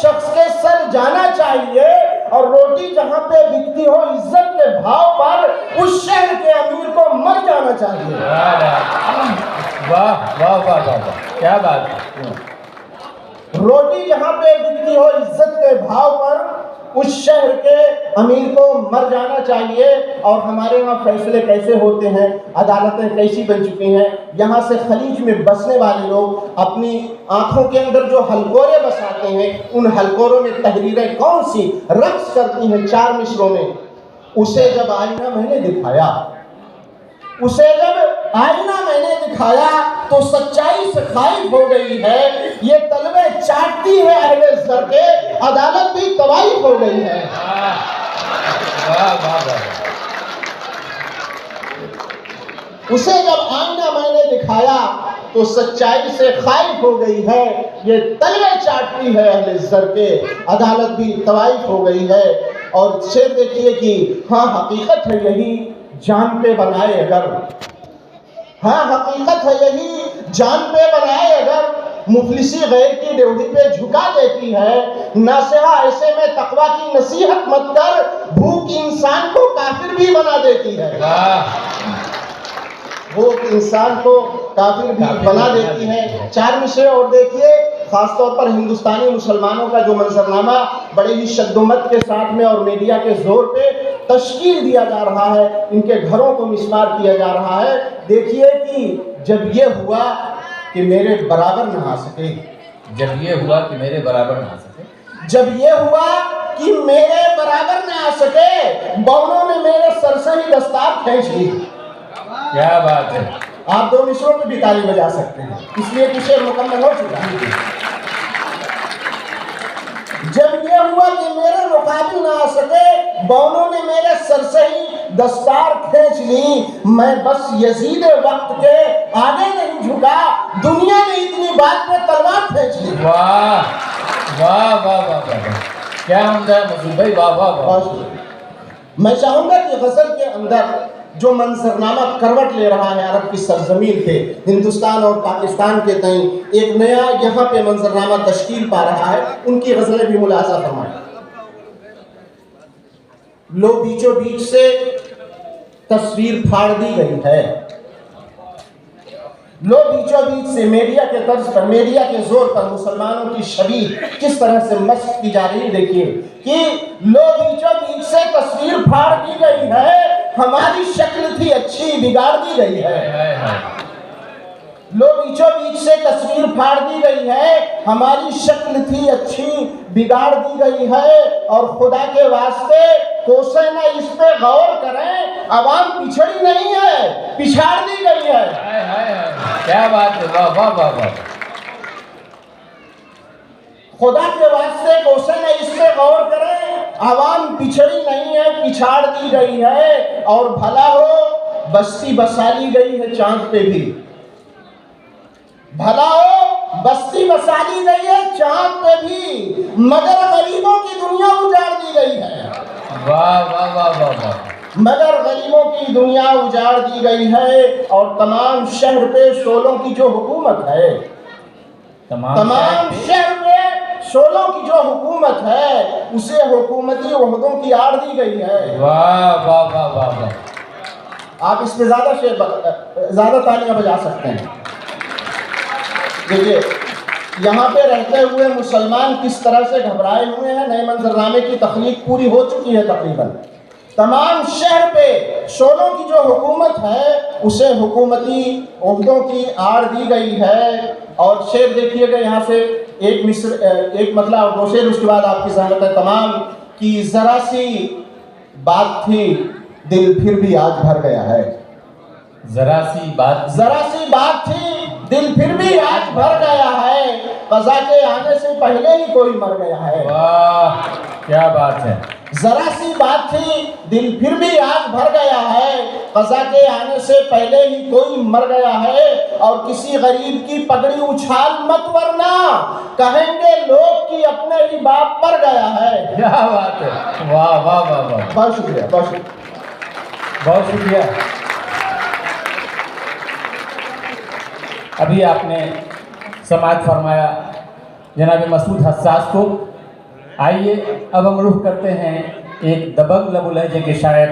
शख्स के सर जाना चाहिए और रोटी जहां पे बिकती हो इज्जत के भाव पर उस शहर के अमीर को मर जाना चाहिए। वाह वाह वाह वाह वाह, क्या बात है। रोटी जहां पे बिकती हो इज्जत के भाव पर उस शहर के अमीर को मर जाना चाहिए। और हमारे यहाँ फैसले कैसे होते हैं, अदालतें कैसी बन चुकी हैं। यहाँ से खलीज में बसने वाले लोग अपनी आंखों के अंदर जो हलकोरे बसाते हैं, उन हलकोरों में तहरीरें कौन सी रक्स करती हैं 4 मिसरों में। उसे जब आईना मैंने दिखाया, उसे जब आईना मैंने दिखाया तो सच्चाई से खाइफ हो गई है। ये तलवे चाटती है अहले ज़र के, अदालत भी तवाइफ हो गई है। उसे जब आईना मैंने दिखाया तो सच्चाई से खाइफ हो गई है। ये तलवे चाटती है अहले ज़र के, अदालत भी तवाइफ हो गई है। और शेर देखिए कि हाँ हकीकत है यही जान पे बनाए अगर, हाँ हकीकत है यही जान पे बनाए अगर, मुफलिसी गैर की ड्योढ़ी पे झुका देती है। नासिहा ऐसे में तकवा की नसीहत मत कर, भूख इंसान को काफिर भी बना देती है। भूख इंसान को काफिर भी बना देती है। 4 मिसरे और देखिए, खासतौर पर हिंदुस्तानी मुसलमानों का जो मंजरनामा बड़े ही शद्दोमत के साथ में और मीडिया के जोर पे तश्कील दिया जा रहा है, इनके घरों को मिस्मार किया जा रहा है। देखिए कि जब ये हुआ कि मेरे बराबर न आ सके, जब ये हुआ कि मेरे बराबर ना आ सके, जब ये हुआ कि मेरे बराबर न आ सके, बौनों ने मेरे सर से ही दस्तार खींच ली। क्या बात है। आप 2 मिसरों पे भी ताली बजा सकते हैं, इसलिए कि शेर मुकम्मल हो चुका है। जब ये हुआ कि मेरे मुकाबिल ना आ सके, बौनों ने मेरे सर से ही दस्तार खींच ली। मैं बस यजीद वक्त के आगे नहीं झुका, दुनिया ने इतनी बात पे तलवार खींच ली। वाह वाह वाह वाह वाह, क्या उम्दा है मसूद भाई, वाह वाह वाह। मैं चाहूंगा कि गजल के अंदर जो मंजरनामा करवट ले रहा है अरब की सरजमीन पे, हिंदुस्तान और पाकिस्तान के तई एक नया यहाँ पे मंजरनामा तश्कील पा रहा है, उनकी गजलें भी मुलाजा फरमाएं। लो बीचों बीच से तस्वीर फाड़ दी गई है, लो बीचों बीच से मीडिया के तर्ज पर, मीडिया के जोर पर मुसलमानों की छवि किस तरह से मस्क की जा रही है। देखिए कि लो बीचों बीच से तस्वीर फाड़ दी गई है, हमारी शक्ल थी अच्छी बिगाड़ दी गई है। लो बीचों बीच से तस्वीर फाड़ दी गई है, हमारी शक्ल थी अच्छी बिगाड़ दी गई है। और खुदा के वास्ते कोसे न इस पे गौर करें, अवाम पिछड़ी नहीं है, पिछाड़ दी गई है। क्या बात है, वाह वाह वाह वाह। खुदा के वास्ते कोसे न इस पे गौर करें, अवाम पिछड़ी नहीं है, पिछाड़ दी गई है। और भला हो बस्ती बसा ली गई है चांद पे भी, भला हो बस्ती बसा ली गई है चांद पे भी, मगर गरीबों की दुनिया उजाड़ दी गई है। वाह वाह वाह वाह वाह। मगर गरीबों की दुनिया उजाड़ दी गई है। और तमाम शहर पे शोलों की जो हुकूमत है, तमाम शहर में शोलों की जो हुकूमत है, उसे हुकूमती ओहदों की आड़ दी गई है। वाह वाह वाह वाह वाह। आप इस पे ज्यादा तालियां बजा सकते हैं। देखिए यहाँ पे रहते हुए मुसलमान किस तरह से घबराए हुए हैं। नए मंजरनामे की तख्लीक पूरी हो चुकी है तकरीबन। तमाम शहर पे शोलों की जो हुकूमत है, उसे हुकूमती ओहदों की आड़ दी गई है। और शेर देखिएगा यहाँ से, एक मतलब और 2 शेर, उसके बाद आपकी ज़हमत है। तमाम की जरा सी बात थी, दिल फिर भी आज भर गया है। जरा सी बात थी, दिल फिर भी आज भर गया है। कज़ा के आने से पहले ही कोई मर गया है। वाह क्या बात है। जरा सी बात थी, दिल फिर भी आज भर गया है। कज़ा के आने से पहले ही कोई मर गया है। और किसी गरीब की पगड़ी उछाल मत, वरना कहेंगे लोग कि अपने ही बाप पर गया है। क्या बात है, वाह वाह वाह वाह। बहुत शुक्रिया, बहुत शुक्रिया, बहुत शुक्रिया। अभी आपने समाअत फरमाया जनाब मसूद हस्सास को, आइए अब हम रुख करते हैं एक दबंग लबु लहजे के शायर